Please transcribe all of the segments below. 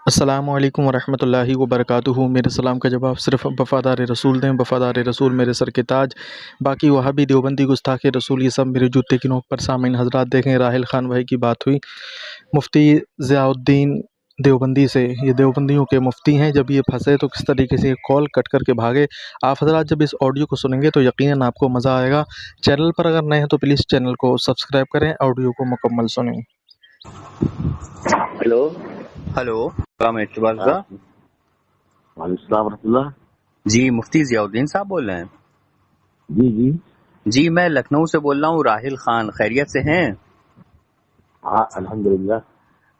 السلام علیکم ورحمۃ اللہ وبرکاتہ۔ میرے سلام کا جواب صرف وفادار رسول دیں۔ وفادار رسول میرے سر کے تاج، باقی وہابی دیوبندی گستاخ رسول یہ سب میرے جوتے کی نوک پر۔ سامعین حضرات دیکھیں، راحل خان بھائی کی بات ہوئی مفتی ضیاء الدین دیوبندی سے۔ یہ دیوبندیوں کے مفتی ہیں، جب یہ پھنسے تو کس طریقے سے کال کٹ کر کے بھاگے۔ آپ حضرات جب اس آڈیو کو سنیں گے تو یقیناً آپ کو مزہ آئے گا۔ چینل پر اگر نئے ہیں تو پلیز چینل کو سبسکرائب کریں، آڈیو کو مکمل سنیں۔ ہیلو السلام علیکم وعلیکم السلام ورحمۃ اللہ۔ جی مفتی ضیاء الدین صاحب بول رہے ہیں؟ جی جی میں لکھنؤ سے بول رہا ہوں، راحل خان، خیریت سے ہیں؟ ہاں الحمدللہ۔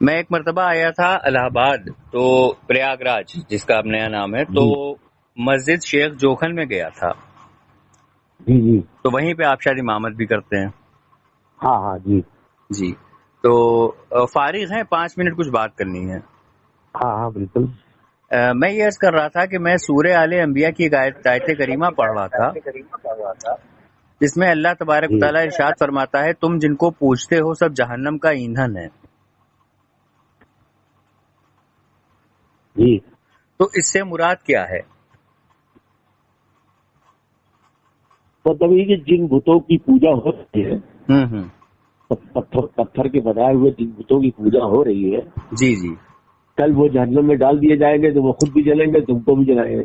میں ایک مرتبہ آیا تھا الہ آباد، تو پریاگ راج جس کا اب نیا نام ہے، تو مسجد شیخ جوکھن میں گیا تھا، جی تو وہیں پہ آپ شاید امامت بھی کرتے ہیں؟ ہاں جی تو فارغ ہیں؟ 5 منٹ کچھ بات کرنی ہے۔ ہاں بالکل۔ میں یہ عرض کر رہا تھا کہ میں سورہ آل انبیاء کی آیت کریمہ پڑھ رہا تھا، جس میں اللہ تبارک و تعالیٰ ارشاد فرماتا ہے تم جن کو پوجتے ہو سب جہنم کا ایندھن ہے۔ جی تو اس سے مراد کیا ہے؟ مطلب یہ کہ جن بتوں کی پوجا ہو رہی ہے، پتھر کے بنائے ہوئے جن بتوں کی پوجا ہو رہی ہے، جی کل وہ جہنم میں ڈال دیے جائیں گے تو وہ خود بھی جلیں گے، تم کو بھی جلائیں گے۔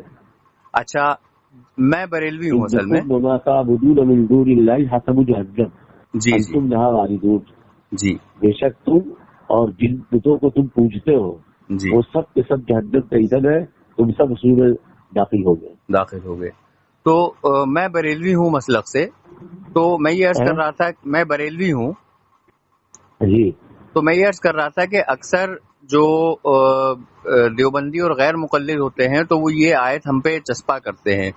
اچھا، میں بریلوی ہوں اصل میں۔ من دون اللہ حسب جہنم جی انتم لہا واردون۔ جی بے شک تم اور جن بتوں کو تم پوجتے ہو جی وہ سب کے سب جہنم کا ایندھن ہے، تم سب اسی میں داخل ہو گئے۔ تو میں بریلوی ہوں مسلک سے، تو میں یہ عرض کر رہا تھا، میں بریلوی ہوں، جی تو میں یہ عرض کر رہا تھا کہ اکثر جو دیوبندی اور غیر مقلد ہوتے ہیں تو وہ یہ آیت ہم پہ چسپا کرتے ہیں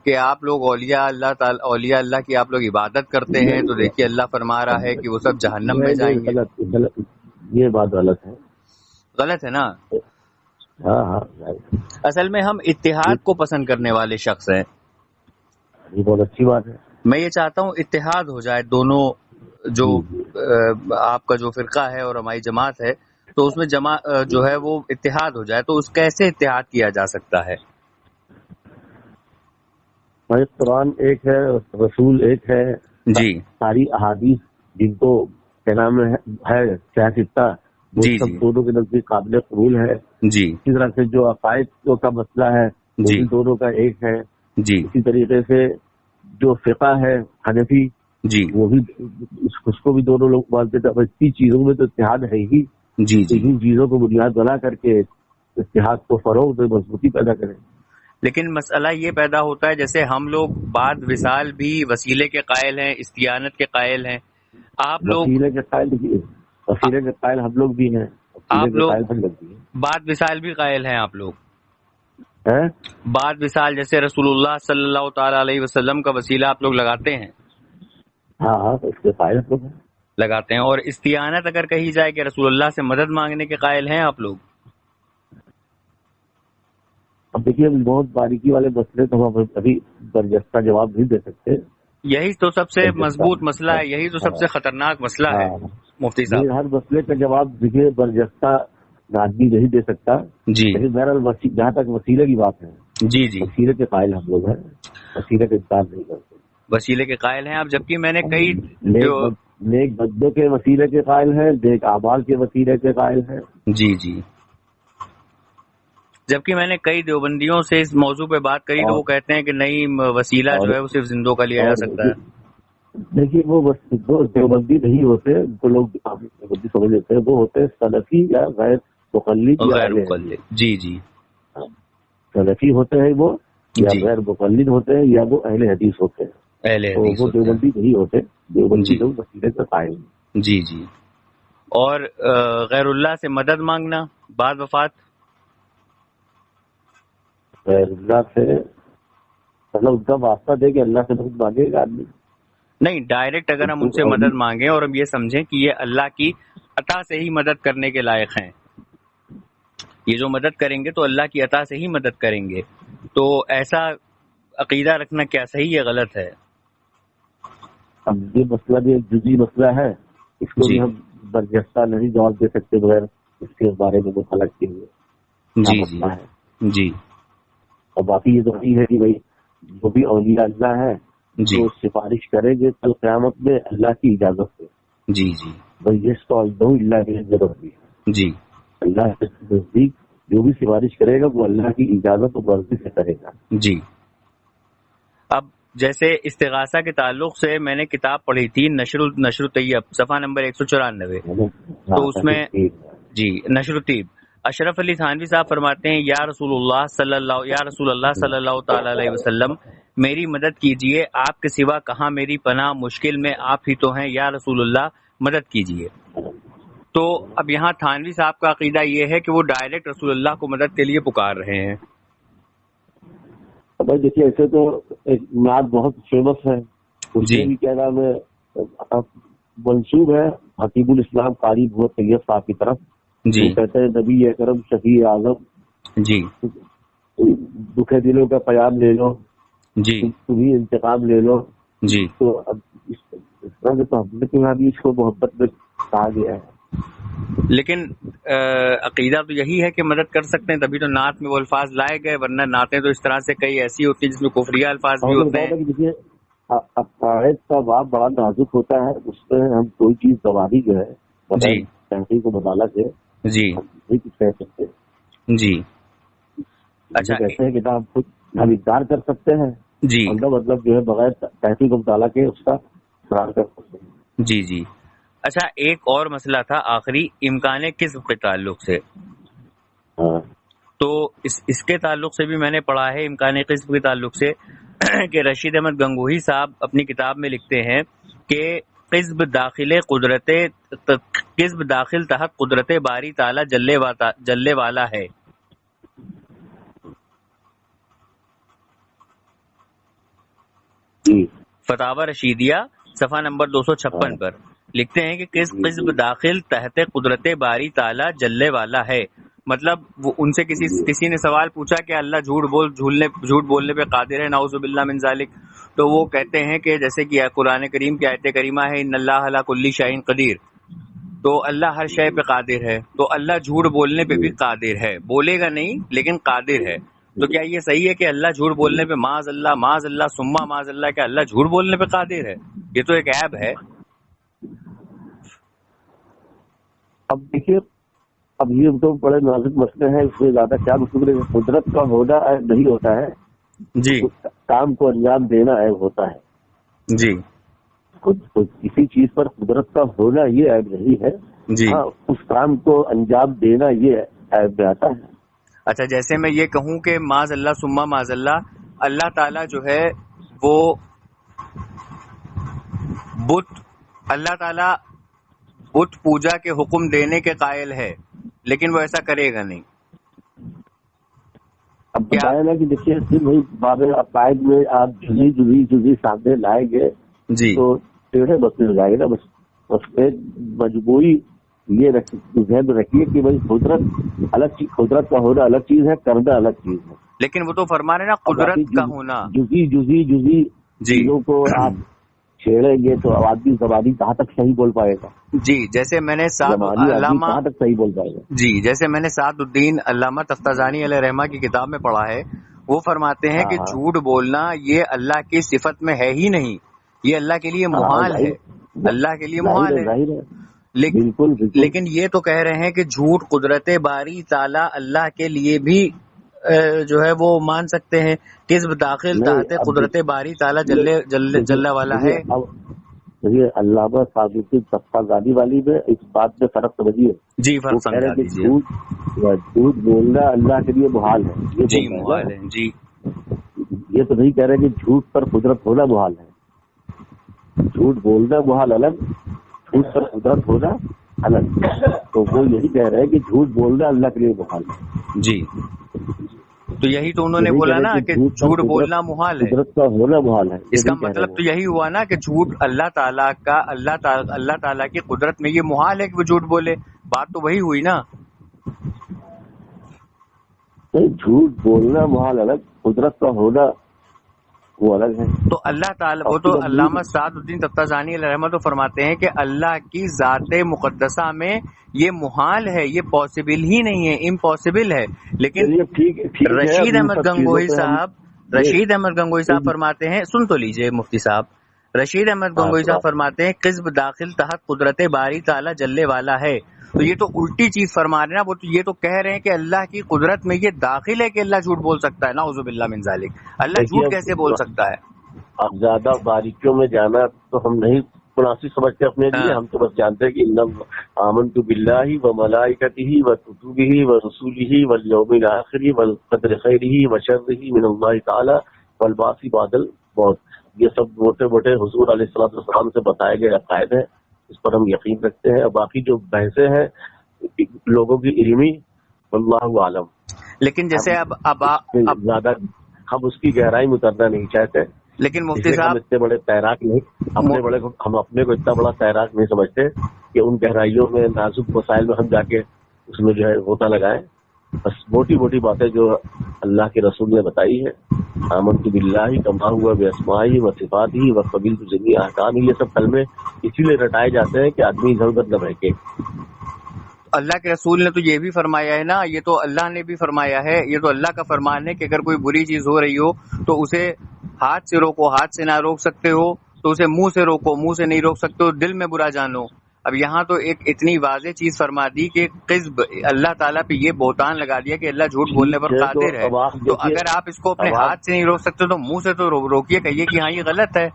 کہ آپ لوگ اولیاء اللہ کی آپ لوگ عبادت کرتے ہیں، تو دیکھیے اللہ فرما رہا ہے کہ وہ سب جہنم میں جائیں گے۔ غلط، یہ بات غلط ہے۔ غلط ہے نا؟ ہاں اصل میں ہم اتحاد کو پسند کرنے والے شخص ہیں۔ یہ بہت اچھی بات ہے۔ میں یہ چاہتا ہوں اتحاد ہو جائے دونوں، جو آپ کا جو فرقہ ہے اور ہماری جماعت ہے، تو اس میں جو ہے وہ اتحاد ہو جائے، تو اس کیسے اتحاد کیا جا سکتا ہے؟ ہمارے قرآن ایک ہے، رسول ایک ہے، جی ساری احادیث جن کو کیا نام ہے سیاستہ، وہ جی سب دونوں کے نزدیک قابل قبول ہے۔ جی اسی طرح سے جو عقائد کا مسئلہ ہے وہ بھی دونوں کا ایک ہے۔ جی اسی طریقے سے جو فقہ ہے حنفی، جی وہ بھی اس کو بھی دونوں لوگ مانتے تھے۔ اتنی چیزوں میں تو اتحاد ہے ہی، جی ان چیزوں کو بنیاد بنا کر کے اتحاد کو فروغ دے، مضبوطی پیدا کریں۔ لیکن مسئلہ یہ پیدا ہوتا ہے، جیسے ہم لوگ بعد وصال بھی وسیلے کے قائل ہیں، استعانت کے قائل ہیں، آپ لوگ وسیلے کے قائل ہم لوگ بھی ہیں، وسیلے کے قائل ہم لوگ بھی ہیں۔ بعد وصال بھی قائل ہیں آپ لوگ؟ ہیں؟ بعد وصال جیسے رسول اللہ صلی اللہ تعالی علیہ وسلم کا وسیلہ آپ لوگ لگاتے ہیں؟ ہاں تو اس کے قائل ہم لوگ ہیں، لگاتے ہیں۔ اور استعانت اگر کہی جائے کہ رسول اللہ سے مدد مانگنے کے قائل ہیں آپ لوگ؟ اب دیکھیے بہت باریکی والے مسئلے تو ہم ابھی برجستہ جواب نہیں دے سکتے۔ یہی تو سب سے مضبوط مسئلہ ہے، یہی تو سب سے خطرناک مسئلہ ہے مفتی صاحب۔ ہر مسئلے کا جواب دیکھیے برجستہ آدمی نہیں دے سکتا، جی لیکن بہرحال جہاں تک وسیلے کی بات ہے، جی وسیلے کے قائل ہم لوگ ہیں، وسیلے کا انکار نہیں کرتے۔ وسیلے کے قائل ہیں آپ، جبکہ میں نے کئی نیک بندوں کے وسیلے کے قائل ہیں، نیک اعمال کے وسیلے کے قائل ہیں۔ جی جبکہ میں نے کئی دیوبندیوں سے اس موضوع پہ بات کری تو وہ کہتے ہیں کہ نہیں، وسیلہ جو ہے وہ صرف زندوں کا لیا جا سکتا ہے۔ دیکھیے وہ دیوبندی نہیں ہوتے، ان کو لوگ دیوبندی سمجھ لیتے ہیں، وہ ہوتے ہیں سلفی یا غیر مقلد یا غیر مقلد۔ جی سلفی ہوتے ہیں وہ، یا غیر مقلد ہوتے ہیں، یا وہ اہل حدیث ہوتے ہیں۔ اہل حدیث وہ دیوبندی نہیں ہوتے، دیوبندی لوگ وسیلے کا قائل ہیں۔ جی اور غیر اللہ سے مدد مانگنا بعد وفات؟ غیر اللہ سے مطلب ان کا واسطہ دے کہ اللہ سے مدد مانگے گا آدمی؟ نہیں، ڈائریکٹ اگر ہم ان سے مدد مانگیں اور ہم یہ سمجھیں کہ یہ اللہ کی عطا سے ہی مدد کرنے کے لائق ہیں، یہ جو مدد کریں گے تو اللہ کی عطا سے ہی مدد کریں گے، تو ایسا عقیدہ رکھنا کیا صحیح یا غلط ہے؟ اب یہ مسئلہ بھی ایک جزئی مسئلہ ہے، اس کو بھی ہم برجستہ نہیں جواب دے سکتے بغیر اس کے بارے میں مطالعہ کیے ہوئے۔ جی نام اپنا ہے. جی اور باقی یہ تو ہے کہ بھائی جو بھی اولیاء اللہ ہے جی تو سفارش کریں گے کل قیامت میں اللہ کی اجازت سے. جی جی بھائی یہ تو اللہ کی ضرورت بھی ہے. جی اللہ کے نزدیک جو بھی سفارش کرے گا وہ اللہ کی اجازت و مرضی سے کرے گا. جی. اب جیسے استغاثہ کے تعلق سے میں نے کتاب پڑھی تھی نشر الطیب صفحہ نمبر 194. تو اس میں جی نشر الطیب اشرف علی تھانوی صاحب فرماتے ہیں یا رسول اللہ صلی اللہ تعالی علیہ وسلم میری مدد کیجئے، آپ کے سوا کہاں میری پناہ، مشکل میں آپ ہی تو ہیں، یا رسول اللہ مدد کیجئے. تو اب یہاں تھانوی صاحب کا عقیدہ یہ ہے کہ وہ ڈائریکٹ رسول اللہ کو مدد کے لیے پکار رہے ہیں. بھائی دیکھیے ایسے تو ایک نعت بہت فیمس ہے، اس جی میں بھی کیا نام ہے منسوب ہے حکیم الاسلام قاری بہت طیب صاحب کی طرف. جی وہ کہتے ہیں نبی اکرم شفیع اعظم جی دکھے دلوں کا پیام لے لو، جی تمہیں انتقام لے لو. جی تو اب اس طرح سے تو ہم نے بھی اس کو محبت میں کہا گیا ہے. لیکن عقیدہ تو یہی ہے کہ مدد کر سکتے ہیں، تبھی تو نعت میں وہ الفاظ لائے گئے، ورنہ نعتیں تو اس طرح سے کئی ایسی ہوتی ہیں جس میں کفریہ الفاظ بھی ہوتے ہیں. دیکھیے عقائد کا باب بڑا نازک ہوتا ہے، اس میں ہم کوئی چیز گواہی جو ہے جی تحقیق و مطالعہ سے جی ہم نہیں کچھ کہہ سکتے. جی اچھا کہتے ہیں کہ ہم خود ہم انکار کر سکتے ہیں، جی ان کا مطلب جو ہے بغیر تحقیق و مطالعہ کے اس کا اقرار کر سکتے ہیں. جی جی. اچھا ایک اور مسئلہ تھا آخری، امکان کسب کے تعلق سے. ہاں تو اس کے تعلق سے بھی میں نے پڑھا ہے، امکان قسم کے تعلق سے کہ رشید احمد گنگوہی صاحب اپنی کتاب میں لکھتے ہیں کہ قسب داخل تحت قدرت باری تعالی جلے والا ہے. جی فتاوی رشیدیہ صفحہ نمبر 256 پر لکھتے ہیں کہ قسب داخل تحت قدرت باری تعالی جلے والا ہے. مطلب وہ ان سے کسی نے سوال پوچھا کہ اللہ جھوٹ بولنے پہ قادر ہے، نعوذ باللہ من ذالک. تو وہ کہتے ہیں کہ جیسے کہ قرآن کریم کی آیت کریمہ ہے ان اللہ علی کل شیء قدیر، تو اللہ ہر شے پہ قادر ہے، تو اللہ جھوٹ بولنے پہ بھی قادر ہے، بولے گا نہیں لیکن قادر ہے. تو کیا یہ صحیح ہے کہ اللہ جھوٹ بولنے پہ معاذ اللہ ثم معاذ اللہ کہ اللہ جھوٹ بولنے پہ قادر ہے؟ یہ تو ایک عیب ہے. اب دیکھیے اب یہ تو بڑے نازک مسئلے ہیں، اس میں زیادہ کیا گفتگو. قدرت کا ہونا عیب نہیں ہوتا ہے، جی کام کو انجام دینا عیب ہوتا ہے. جی کسی چیز پر قدرت کا ہونا یہ عیب نہیں ہے. جی. ہاں اس کام کو انجام دینا یہ عیب میں آتا ہے. اچھا جیسے میں یہ کہوں کہ معاذ اللہ ثم معاذ اللہ تعالیٰ جو ہے وہ اللہ تعالیٰ بت پوجا کے حکم دینے کے قائل ہے، لیکن وہ ایسا کرے گا نہیں. اب بتایا نا کہ دیکھیے بھائی باب عقائد میں آپ جزی سامنے لائیں گے جی تو ٹیڑھے مسئلے ہو جائے گا. بس ایک مجبوری یہ ذہن میں رکھیے کہ بھائی قدرت کا ہونا الگ چیز ہے، کرنا الگ چیز ہے. لیکن وہ تو فرما رہے نا قدرت کا ہونا، جزی چیزوں کو آپ چھیڑیں گے تو آدمی زبانی کہاں تک صحیح بول پائے گا. جی جیسے میں نے علامہ کہاں تک صحیح بول پائے گا. جی جیسے میں نے سعد الدین علامہ تفتازانی علیہ رحمہ کی کتاب میں پڑھا ہے، وہ فرماتے ہیں کہ جھوٹ بولنا یہ اللہ کی صفت میں ہے ہی نہیں، یہ اللہ کے لیے محال ہے، اللہ کے لیے محال ہے. لیکن یہ تو کہہ رہے ہیں کہ جھوٹ قدرت باری تعالی اللہ کے لیے بھی جو ہے وہ مان سکتے ہیں. کسب داخل تحت قدرت باری تعالی جل والا ہے. یہ علامہ سعد الدین تفتازانی والی میں اس بات میں فرق سمجھیے. جی فرق سمجھا دیجیے. جھوٹ بولنا اللہ کے لیے محال ہے. جی محال ہے. جی یہ تو نہیں کہہ رہے کہ جھوٹ پر قدرت ہونا محال ہے. جھوٹ بولنا محال الگ، جھوٹ پر قدرت ہونا الگ. تو وہ یہی کہہ رہے ہیں کہ جھوٹ بولنا اللہ کے لیے محال ہے. جی تو یہی تو انہوں نے بولا نا کہ جھوٹ بولنا محال ہے، قدرت کا ہونا محال ہے. اس کا مطلب تو یہی ہوا نا کہ جھوٹ اللہ تعالیٰ کی قدرت میں یہ محال ہے کہ وہ جھوٹ بولے. بات تو وہی ہوئی نا. جھوٹ بولنا محال الگ، قدرت کا ہونا وہ الگ ہے. تو اللہ تعالیٰ وہ تو علامہ سعد الدین تفتازانی علیہ رحمۃ تو فرماتے ہیں کہ اللہ کی ذات مقدسہ میں یہ محال ہے، یہ پاسبل ہی نہیں ہے، امپاسبل ہے. لیکن رشید احمد گنگوئی صاحب فرماتے ہیں، سن تو لیجئے مفتی صاحب، رشید احمد گنگوئی صاحب فرماتے ہیں قذب داخل تحت قدرت باری تعالیٰ جلے والا ہے. تو یہ تو الٹی چیز فرما رہے ہیں نا، وہ تو یہ تو کہہ رہے ہیں کہ اللہ کی قدرت میں یہ داخل ہے کہ اللہ جھوٹ بول سکتا ہے. نعوذ باللہ من ذالک، اللہ جھوٹ کیسے بول سکتا ہے؟ اب زیادہ باریکیوں میں جانا تو ہم نہیں مناسب سمجھتے اپنے لیے. ہم تو بس جانتے ہیں کہ آمنت باللہ و ملائکتہ و کتبہ و رسولہ والیوم الآخر والقدر خیرہ و شرہ من اللہ تعالی والبعث بعد الموت. یہ سب موٹے موٹے حضور علیہ الصلوۃ والسلام سے بتائے گئے عقائد ہیں، اس پر ہم یقین رکھتے ہیں. اور باقی جو بحثیں ہیں لوگوں کی علمی واللہ عالم. لیکن جیسے اب زیادہ ہم اس کی گہرائی میں اترنا نہیں چاہتے. لیکن مفتی صاحب اتنے بڑے تیراک نہیں، ہم اپنے کو اتنا بڑا تیراک نہیں سمجھتے کہ ان گہرائیوں میں نازک وسائل میں ہم جا کے اس میں جو ہے غوطہ لگائیں. بس موٹی موٹی باتیں جو اللہ کے رسول نے بتائی ہے، آمنت باللہ کما ہوا باسمائہ و صفاتہ و قبلت جمیع احکامہ، یہ سب کلمے اسی لیے رٹائے جاتے ہیں کہ آدمی ادھر ادھر نہ بہکے. اللہ کے رسول نے تو یہ بھی فرمایا ہے نا، یہ تو اللہ نے بھی فرمایا ہے، یہ تو اللہ کا فرمان ہے کہ اگر کوئی بری چیز ہو رہی ہو تو اسے ہاتھ سے روکو، ہاتھ سے نہ روک سکتے ہو تو اسے منہ سے روکو، منہ سے نہیں روک سکتے ہو دل میں برا جانو. اب یہاں تو ایک اتنی واضح چیز فرما دی کہ قذب، اللہ تعالیٰ پہ یہ بہتان لگا دیا کہ اللہ جھوٹ بولنے پر قادر ہے. تو اگر آپ اس کو اپنے ہاتھ سے نہیں روک سکتے تو منہ سے تو روکیے، کہیے کہ ہاں یہ غلط ہے،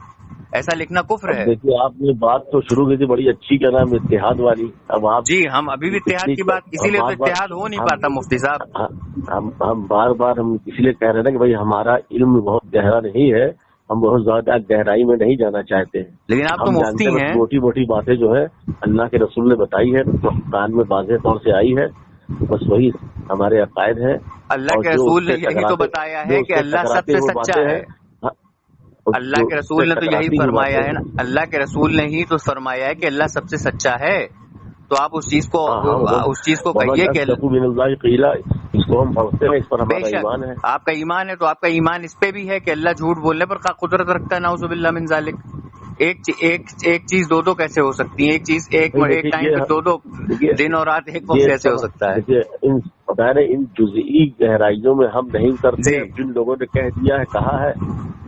ایسا لکھنا کفر ہے. دیکھیے آپ نے بات تو شروع کی تھی بڑی اچھی، کیا نام اتحاد والی. اب آپ جی ہم ابھی بھی اتحاد کی بات، اسی لیے تو اتحاد ہو نہیں پاتا مفتی صاحب. ہم بار بار ہم اس لیے کہہ رہے ہیں کہ بھائی ہمارا علم بہت گہرا نہیں ہے، ہم بہت زیادہ گہرائی میں نہیں جانا چاہتے ہیں. لیکن آپ تو مفتی ہیں. موٹی موٹی باتیں جو ہے اللہ کے رسول نے بتائی ہے، قرآن میں واضح طور سے آئی ہے، بس وہی ہمارے عقائد ہیں. اللہ کے رسول نے یہی تو بتایا ہے کہ اللہ سب سے سچا ہے. اللہ کے رسول نے تو یہی فرمایا ہے نا، اللہ کے رسول نے ہی تو فرمایا ہے کہ اللہ سب سے سچا ہے. تو آپ اس چیز کو کہیے کہ اس کو ہم پڑھتے ہیں، اس پر ہمارا ایمان ہے. آپ کا ایمان ہے تو آپ کا ایمان اس پہ بھی ہے کہ اللہ جھوٹ بولنے پر قدرت رکھتا ہے. نعوذ باللہ من ذالک. ایک چیز دو کیسے ہو سکتی ہے؟ ایک چیز ایک ٹائم پہ دو دن اور رات ایک وقت کیسے ہو سکتا ہے؟ ان جزئی گہرائیوں میں ہم نہیں اترتے. جن لوگوں نے کہہ دیا ہے، کہا ہے،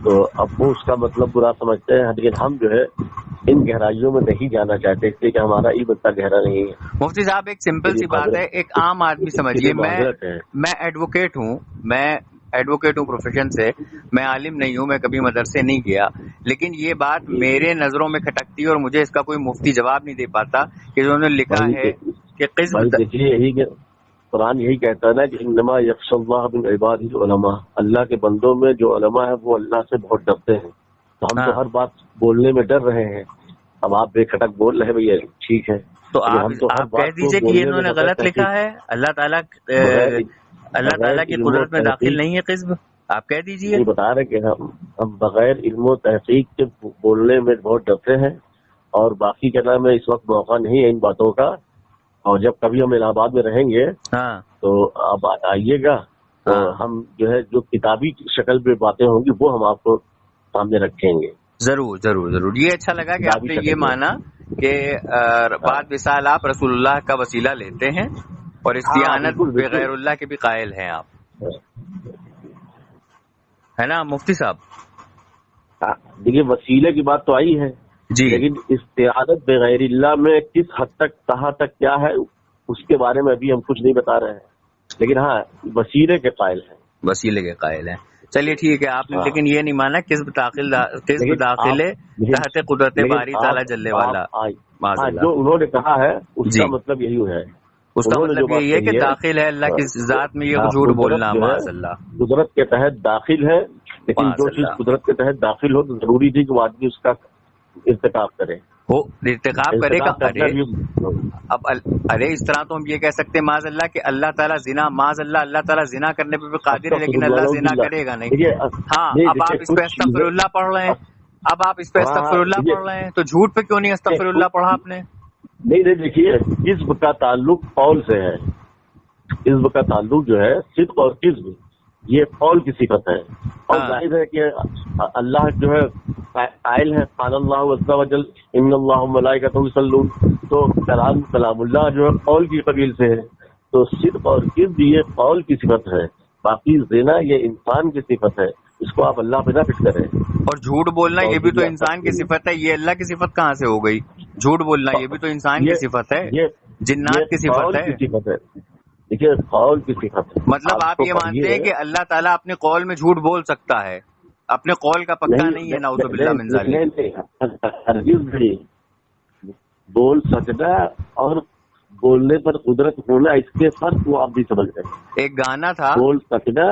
تو اب وہ اس کا مطلب برا سمجھتے ہیں، لیکن ہم جو ہے ان گہرائیوں میں نہیں جانا چاہتے، اس لیے کہ ہمارا علم اتنا گہرا نہیں ہے. مفتی صاحب ایک سمپل سی بات ہے، ایک عام آدمی سمجھیے، میں ایڈوکیٹ ہوں پروفیشن سے، میں عالم نہیں ہوں، میں کبھی مدرسے نہیں گیا، لیکن یہ بات میرے نظروں میں کھٹکتی ہے اور مجھے اس کا کوئی مفتی جواب نہیں دے پاتا کہ انہوں نے لکھا ہے کہ دیکھیے یہی کہ قرآن یہی کہتا ہے نا کہ انما یخشی اللہ من عبادہ العلماء، اللہ کے بندوں میں جو علماء ہیں وہ اللہ سے بہت ڈرتے ہیں. تو ہم تو ہر بات بولنے میں ڈر رہے ہیں. اب آپ بے کھٹک بول رہے ہیں بھیا، ٹھیک ہے، تو آپ کہہ دیجئے کہ انہوں نے غلط لکھا ہے، اللہ تعالیٰ کی قدرت میں داخل نہیں ہے قذب. آپ کہہ دیجئے. بتا رہے کہ ہم بغیر علم و تحقیق کے بولنے میں بہت ڈرتے ہیں، اور باقی کیا نام ہے اس وقت موقع نہیں ہے ان باتوں کا. اور جب کبھی ہم الہ آباد میں رہیں گے تو آپ آئیے گا، تو ہم جو ہے جو کتابی شکل میں باتیں ہوں گی وہ ہم آپ کو سامنے رکھیں گے. ضرور ضرور ضرور. یہ اچھا لگا کہ آپ نے یہ مانا کہ بعد وصال آپ رسول اللہ کا وسیلہ لیتے ہیں اور اس دیانت بغیر اللہ کے بھی قائل ہیں آپ، ہے نا مفتی صاحب؟ دیکھیے وسیلے کی بات تو آئی ہے جی، لیکن استعانت بغیر اللہ میں کس حد تک کہاں تک کیا ہے اس کے بارے میں ابھی ہم کچھ نہیں بتا رہے ہیں، لیکن ہاں وسیلے کے قائل ہیں. وسیلے کے قائل ہیں. چلیے ٹھیک ہے. آپ نے لیکن یہ نہیں مانا قذب داخل تحت قدرت باری تعالیٰ جلے والا. جو انہوں نے کہا ہے اس کا مطلب یہی ہے، اس کا مطلب یہی ہے کہ داخل ہے اللہ کی ذات میں یہ جھوٹ بولنا معاذ اللہ. قدرت کے تحت داخل ہے، لیکن جو چیز قدرت کے تحت داخل ہو تو ضروری تھی کہ وہ آدمی اس کا ارتکاب کرے. وہ ارتکاب کرے گا. اب ارے اس طرح تو ہم یہ کہہ سکتے ہیں معاذ اللہ کہ اللہ تعالیٰ زنا، معاذ اللہ تعالیٰ زنا کرنے پہ بھی قادر ہے، لیکن اللہ زنا کرے گا نہیں. ہاں اب آپ اس پہ استغفر اللہ پڑھ رہے ہیں، تو جھوٹ پہ کیوں نہیں استغفر اللہ پڑھا آپ نے؟ نہیں دیکھیے حزب کا تعلق قول سے ہے. حزب کا تعلق جو ہے صدق اور کذب، یہ قول کی صفت ہے، اور ہاں ظاہر ہے کہ اللہ جو ہے قائل ہے قال اللہ عز و جل ان اللہ ملائکتہ یصلون، تو کلام اللہ جو ہے قول کی قبیل سے ہے، تو صدق اور کذب یہ قول کی صفت ہے، باقی زنا یہ انسان کی صفت ہے، اس کو آپ اللہ پہ نہ فٹ کریں۔ اور جھوٹ بولنا یہ بھی تو انسان کی صفت ہے، یہ اللہ کی صفت کہاں سے ہو گئی؟ جھوٹ بولنا یہ بھی تو انسان کی صفت ہے، جنات کی صفت ہے۔ دیکھیے قول کی صفت ہے، مطلب آپ یہ مانتے ہیں کہ اللہ تعالیٰ اپنے قول میں جھوٹ بول سکتا ہے، اپنے قول کا پکا نہیں ہے، نعوذ باللہ من ذالک۔ ہرگز نہیں بول سکنا اور بولنے پر قدرت ہونا، اس کے فرق کو آپ بھی سمجھ رہے ہیں۔ ایک گانا تھا، بول سکنا،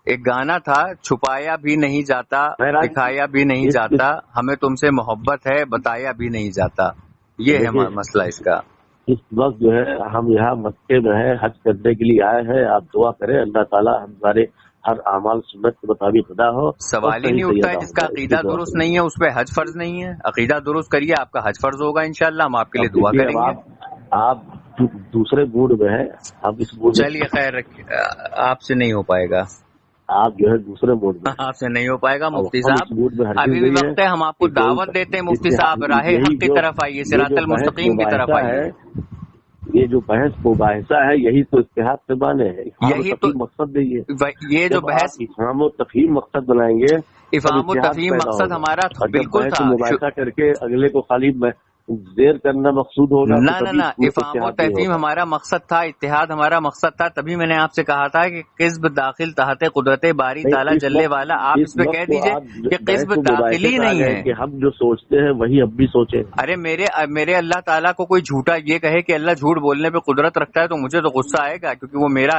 ایک گانا تھا، چھپایا بھی نہیں جاتا دکھایا بھی نہیں جاتا، ہمیں تم سے محبت ہے بتایا بھی نہیں جاتا، یہ ہے مسئلہ اس کا۔ اس وقت جو ہے ہم یہاں مکے میں ہیں، حج کرنے کے لیے آئے ہیں، آپ دعا کریں اللہ تعالیٰ ہمارے ہر اعمال سنت کے مطابق ادا ہو۔ سوال ہی نہیں اٹھتا ہے جس کا عقیدہ درست نہیں ہے اس پہ حج فرض نہیں ہے، عقیدہ درست کریے، آپ کا حج فرض ہوگا انشاءاللہ، ہم آپ کے لیے دعا کریں گے۔ آپ دوسرے موڈ میں ہیں، آپ اس موڈ میں، چلیے خیر آپ سے نہیں ہو پائے گا، آپ جو ہے دوسرے موڈ میں، آپ سے نہیں ہو پائے گا مفتی صاحب، ابھی ابھی بھی وقت ہے، ہم آپ کو دعوت دیتے ہیں مفتی صاحب، راہ حق کی طرف آئیے، صراط المستقیم کی طرف آئیے۔ یہ جو بحث مباحثہ ہے یہی تو اتحاد سے بانے ہے، یہی تو مقصد نہیں ہے۔ یہ جو بحث افہام و تفہیم مقصد بنائیں گے، افہام و تفہیم مقصد ہمارا بالکل تھا، مباحثہ کر کے اگلے کو خالی زیر کرنا مقصود ہوگا، نہ افہام و تفہیم ہمارا مقصد تھا، اتحاد ہمارا مقصد تھا، تبھی میں نے آپ سے کہا تھا کہ قذب داخل تحت قدرت باری تعالیٰ جلے والا، آپ اس پہ کہہ دیجئے کہ قذب داخلی نہیں ہے کہ ہم جو سوچتے ہیں وہی اب بھی سوچیں۔ ارے میرے اللہ تعالیٰ کو کوئی جھوٹا یہ کہے کہ اللہ جھوٹ بولنے پہ قدرت رکھتا ہے تو مجھے تو غصہ آئے گا، کیونکہ وہ میرا